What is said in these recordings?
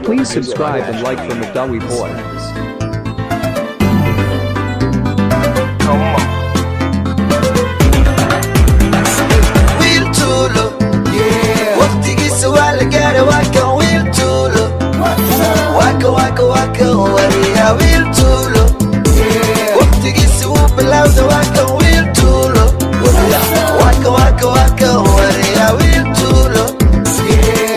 Please subscribe and like from the Deli Boys. Wiil Tuulo, waqtigiisa waa la gaaray waa kan Wiil Tuulo, waa kan wariyaa Wiil Tuulo, waqtigiisa wuu bilowday waa kan Wiil Tuulo, waa kan wariyaa Wiil Tuulo,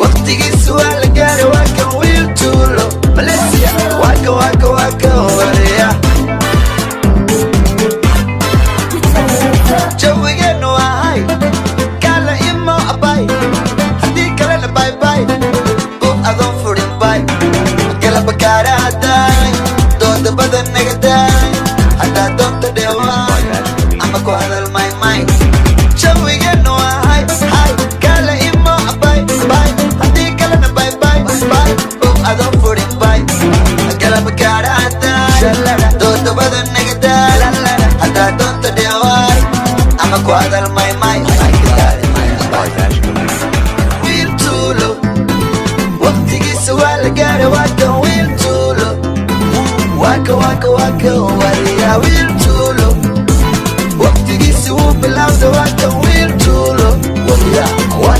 waqtigiisa waa la gaaray waa kan Wiil Tuulo, Malaysia waa kan wariyaa. Jawigeenu waa hay kala imo abay haddii kalena baybay buuq adoon furin bay kala bakaara haddaay dooda badan naga daay haddaa doonta dheewaay ama ku hadal maymay. Jawigeenu waa hay kala imo abay bay haddii kalena baybay buuq adoon furin bay kala bakaara haddaay dooda badan naga daay haddaa doonta dheewaay ama ku hadal maymay. Wiil Tuulo, waqtigiisa waa la gaaray waa kan Wiil Tuulo, waa kan wariyaa Wiil Tuulo, waqtigiisa wuu bilowday waa kan Wiil Tuulo, waa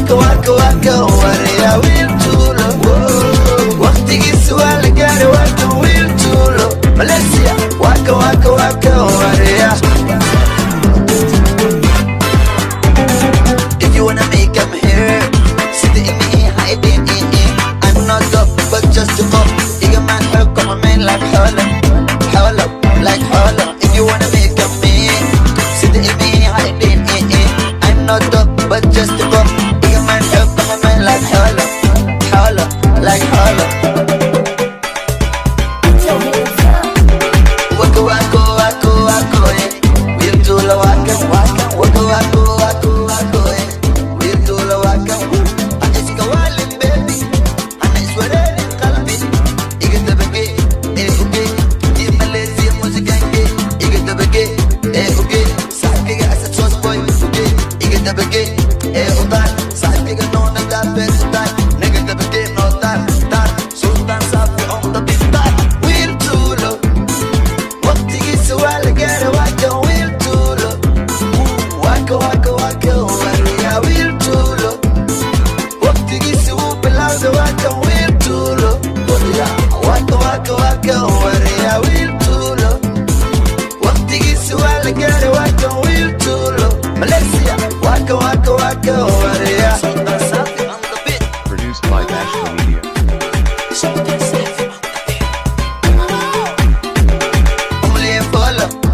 kan wariyaa Wiil Tuulo, waqtigiisa waa la gaaray waa kan Wiil Tuulo, Malaysia waa kan wariyaa. You wanna make them here? Sitting in me, hiding in. I'm not up, but just a pop. You can man help, come on, man, like holla, like holla. If you wanna make them me, sitting in me, hiding in. I'm not up, but just a pop. You can man help, come on, man, like holla, like holla. Wako, yeah. Wiil Tuulo, waka, wako, yeah. Wiil Tuulo, waka. Iska waalin, baby. Ana iswareerin qalbi. Iga dabage, uge. Di Malaysia musikange. Iga dabage, uge. Saaxiibkayga asad soos boy, uge. Iga dabage, utaan. Saaxiibkayga noona daafeestaan. Naga dabage, nootaan, taan. Sultaan saafi on the beat, taan. Wiil Tuulo, waqtigiisa waa la gaaray waa kan Wiil Tuulo, waa kan wariyaa Wiil Tuulo, waqtigiisa wuu bilowday waa kan Wiil Tuulo, waa kan wariyaa Wiil Tuulo, waqtigiisa waa la gaaray waa kan Wiil Tuulo, Malaysia waa kan wariyaa. Produced by National Media.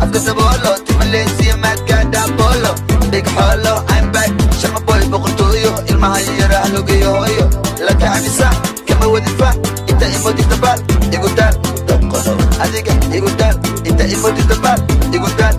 After the bolo, to Malaysia, mad ganda bolo. Big holo, I'm back. Sharma boy, bokutuyo. Ilmahayira, halugiyo hoyo. Laka anisa, kama wadifa. Ita imodi tabal, igudan. Adiga, igudan. Ita imodi tabal, igudan.